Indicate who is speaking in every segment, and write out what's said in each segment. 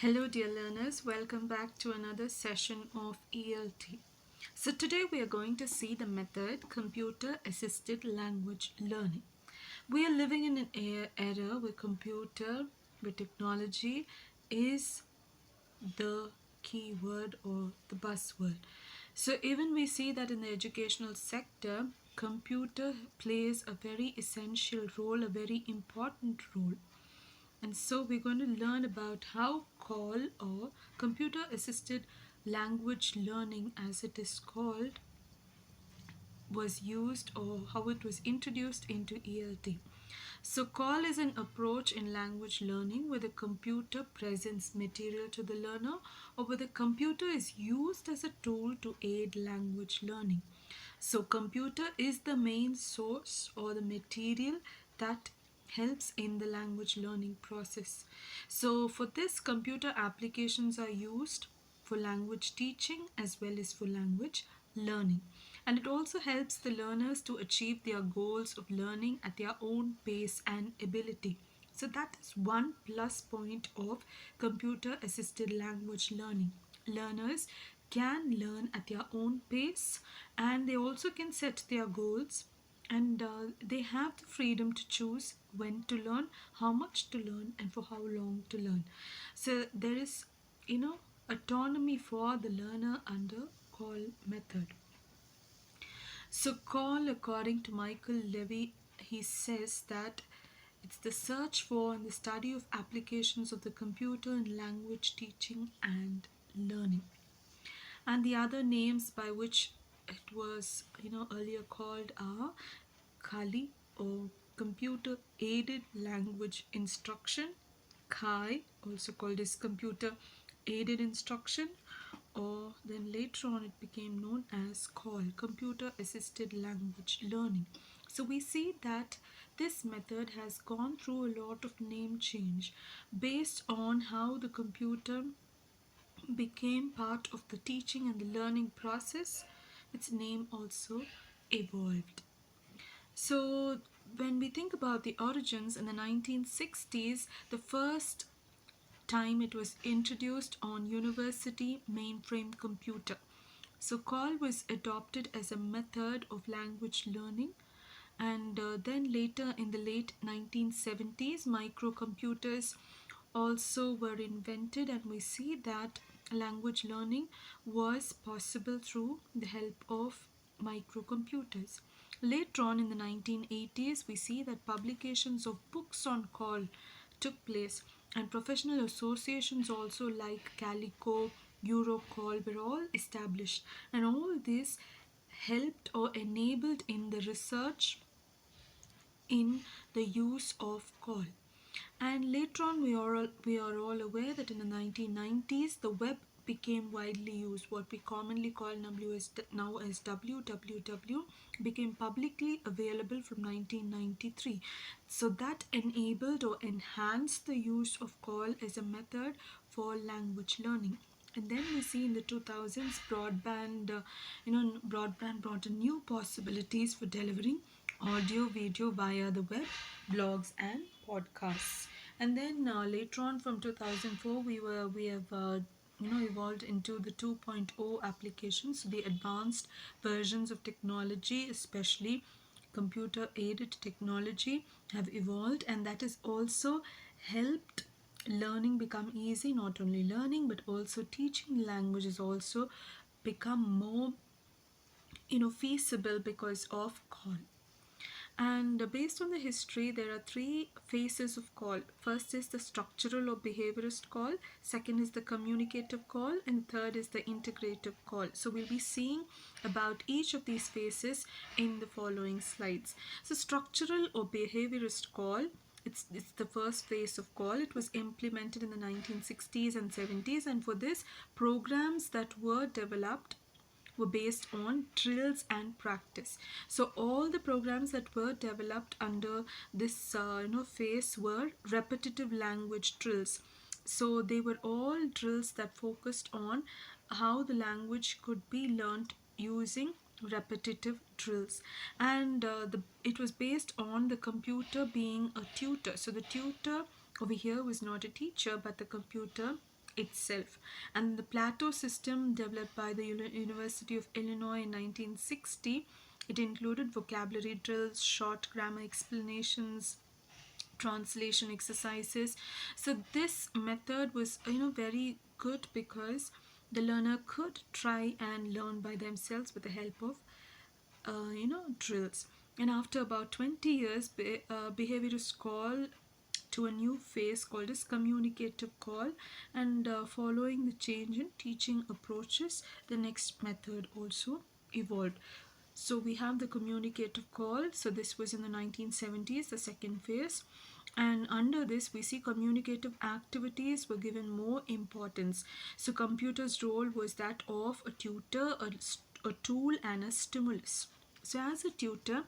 Speaker 1: Hello dear learners, welcome back to another session of ELT. So today we are going to see the method computer assisted language learning. We are living in an era where technology is the key word or the buzzword. So even we see that in the educational sector, computer plays a very essential role, a very important role. And so we're going to learn about how CALL or computer assisted language learning as it is called was used or how it was introduced into ELT. So CALL is an approach in language learning where the computer presents material to the learner or where the computer is used as a tool to aid language learning. So computer is the main source or the material that helps in the language learning process. So for this, computer applications are used for language teaching as well as for language learning, and it also helps the learners to achieve their goals of learning at their own pace and ability. So that is one plus point of computer assisted language learning. Learners can learn at their own pace, and they also can set their goals, and they have the freedom to choose when to learn, how much to learn, and for how long to learn. So there is, autonomy for the learner under call method. So call, according to Michael Levy, he says that it's the search for and the study of applications of the computer in language teaching and learning. And the other names by which it was earlier called are Kali or computer aided language instruction, Kai, also called as computer aided instruction, or then later on it became known as CALL, computer assisted language learning. So we see that this method has gone through a lot of name change based on how the computer became part of the teaching and the learning process. Its name also evolved. So when we think about the origins in the 1960s, the first time it was introduced on university mainframe computer. So CALL was adopted as a method of language learning, and then later in the late 1970s microcomputers also were invented, and we see that language learning was possible through the help of microcomputers. Later on in the 1980s, we see that publications of books on CALL took place, and professional associations also like Calico, Eurocall were all established, and all this helped or enabled in the research in the use of CALL. And later on, we are all aware that in the 1990s, the web became widely used. What we commonly call now as www became publicly available from 1993. So that enabled or enhanced the use of CALL as a method for language learning. And then we see in the 2000s broadband brought in new possibilities for delivering audio video via the web, blogs and podcasts. And then later on from 2004 we have evolved into the 2.0 applications, the advanced versions of technology, especially computer aided technology, have evolved, and that has also helped learning become easy. Not only learning but also teaching language has also become more feasible because of CALL. And based on the history, there are three phases of CALL. First is the structural or behaviorist CALL, second is the communicative CALL, and third is the integrative CALL. So we'll be seeing about each of these phases in the following slides. So structural or behaviorist CALL, it's the first phase of CALL. It was implemented in the 1960s and 70s, and for this, programs that were developed were based on drills and practice. So all the programs that were developed under this phase were repetitive language drills. So they were all drills that focused on how the language could be learnt using repetitive drills, and it was based on the computer being a tutor. So the tutor over here was not a teacher, but the computer itself. And the Plateau system, developed by the University of Illinois in 1960, it included vocabulary drills, short grammar explanations, translation exercises. So this method was, very good because the learner could try and learn by themselves with the help of drills. And after about 20 years, behaviorists call to a new phase called as communicative call. And following the change in teaching approaches, the next method also evolved. So we have the communicative call. So this was in the 1970s, the second phase. And under this, we see communicative activities were given more importance. So computer's role was that of a tutor, a tool, and a stimulus. So as a tutor,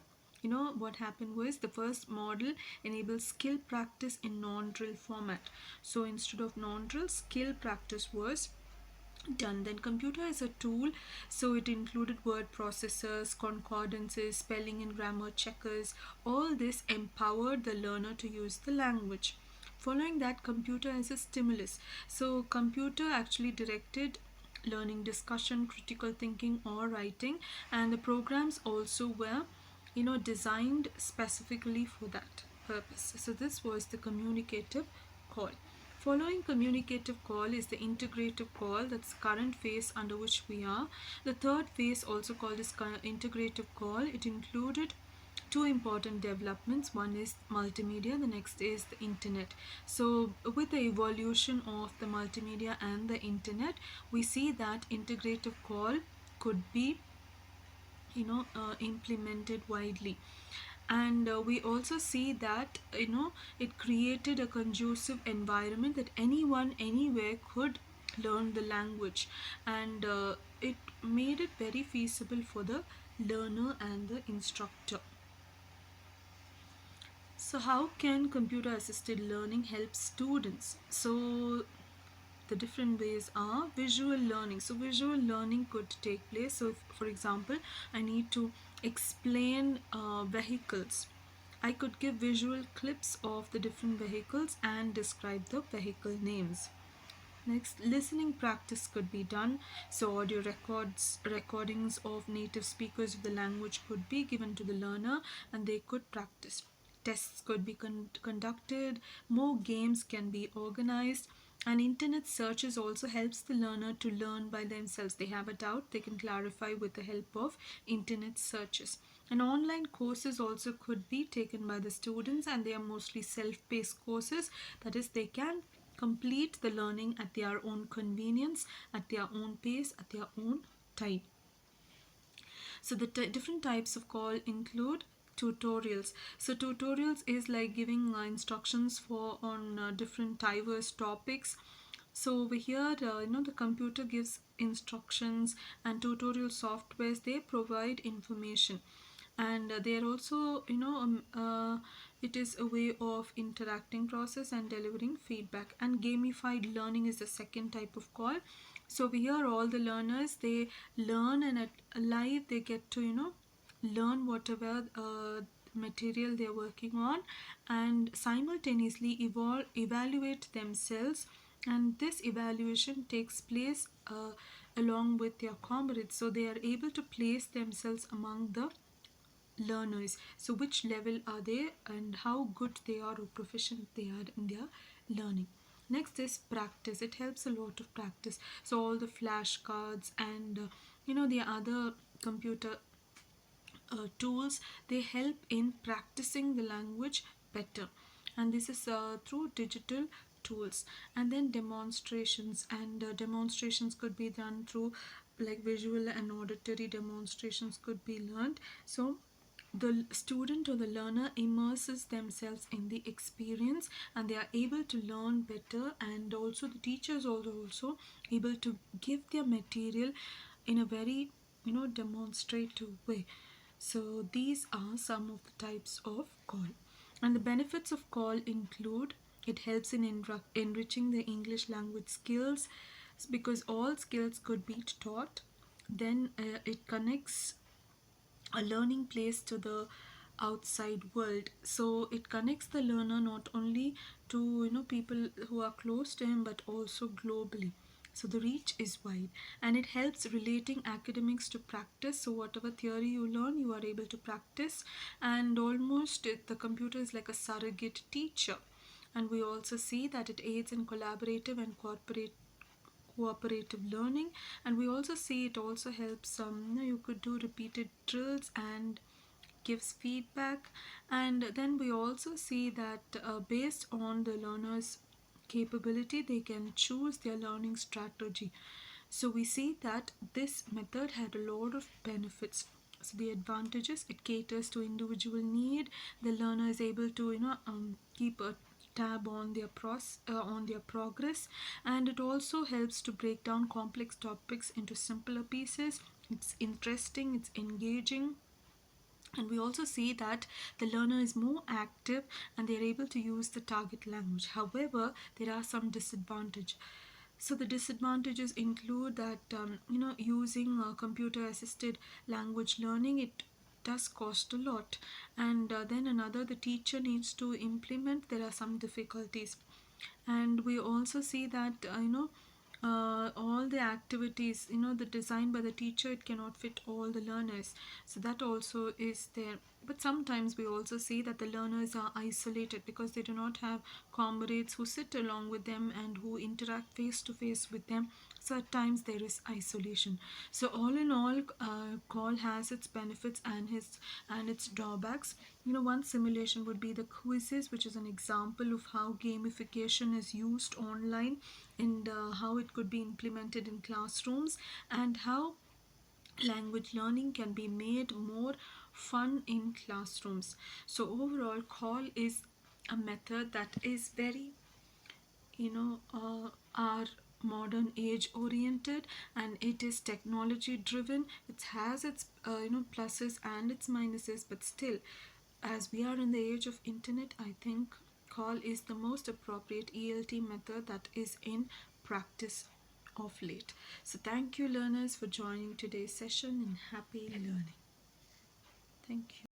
Speaker 1: what happened was the first model enabled skill practice in non-drill format. So instead of non-drill, skill practice was done. Then computer as a tool, so it included word processors, concordances, spelling and grammar checkers. All this empowered the learner to use the language. Following that, computer as a stimulus, so computer actually directed learning, discussion, critical thinking, or writing. And the programs also were designed specifically for that purpose. So this was the communicative call. Following communicative call is the integrative call. That's current phase under which we are. The third phase, also called as integrative call, it included two important developments. One is multimedia, the next is the internet. So with the evolution of the multimedia and the internet, we see that integrative call could be implemented widely. And we also see that it created a conducive environment that anyone anywhere could learn the language. And it made it very feasible for the learner and the instructor. So how can computer assisted learning help students? So the different ways are visual learning. So visual learning could take place. So if, for example, I need to explain vehicles, I could give visual clips of the different vehicles and describe the vehicle names. Next, listening practice could be done. So audio recordings of native speakers of the language could be given to the learner and they could practice. Tests could be conducted, more games can be organized, and internet searches also helps the learner to learn by themselves. They have a doubt, they can clarify with the help of internet searches. And online courses also could be taken by the students, and they are mostly self-paced courses. That is, they can complete the learning at their own convenience, at their own pace, at their own time. So the different types of call include tutorials. So tutorials is like giving instructions for on different diverse topics. So over here, the computer gives instructions, and tutorial softwares, they provide information. And they are also, it is a way of interacting process and delivering feedback. And gamified learning is the second type of call. So we hear all the learners, they learn, and at live they get to learn whatever material they're working on, and simultaneously evaluate themselves. And this evaluation takes place along with their comrades, so they are able to place themselves among the learners. So which level are they and how good they are or proficient they are in their learning. Next is practice. It helps a lot of practice. So all the flashcards and the other computer tools, they help in practicing the language better. And this is through digital tools. And then demonstrations, and demonstrations could be done through like visual and auditory demonstrations could be learned. So the student or the learner immerses themselves in the experience, and they are able to learn better. And also the teachers are also able to give their material in a very demonstrative way. So these are some of the types of call. And the benefits of call include, it helps in enriching the English language skills, because all skills could be taught. Then it connects a learning place to the outside world. So it connects the learner not only to people who are close to him, but also globally. So the reach is wide, and it helps relating academics to practice. So whatever theory you learn, you are able to practice, and almost the computer is like a surrogate teacher. And we also see that it aids in collaborative and cooperative learning. And we also see it also helps, you could do repeated drills and gives feedback. And then we also see that based on the learner's capability, they can choose their learning strategy. So we see that this method had a lot of benefits. So the advantages: it caters to individual need. The learner is able to keep a tab on on their progress, and it also helps to break down complex topics into simpler pieces. It's interesting, it's engaging. And we also see that the learner is more active and they're able to use the target language. However, there are some disadvantages. So the disadvantages include that using computer assisted language learning, it does cost a lot. And then another, the teacher needs to implement, there are some difficulties. And we also see that all the activities, the design by the teacher, it cannot fit all the learners. So that also is there. But sometimes we also see that the learners are isolated because they do not have comrades who sit along with them and who interact face to face with them. So at times there is isolation. So all in all, call has its benefits and its drawbacks. One simulation would be the quizzes, which is an example of how gamification is used online, and how it could be implemented in classrooms, and how language learning can be made more fun in classrooms. So overall, call is a method that is very are modern age oriented, and it is technology driven. It has its pluses and its minuses, but still, as we are in the age of internet, I think call is the most appropriate ELT method that is in practice of late. So thank you, learners, for joining today's session, and happy learning. Thank you.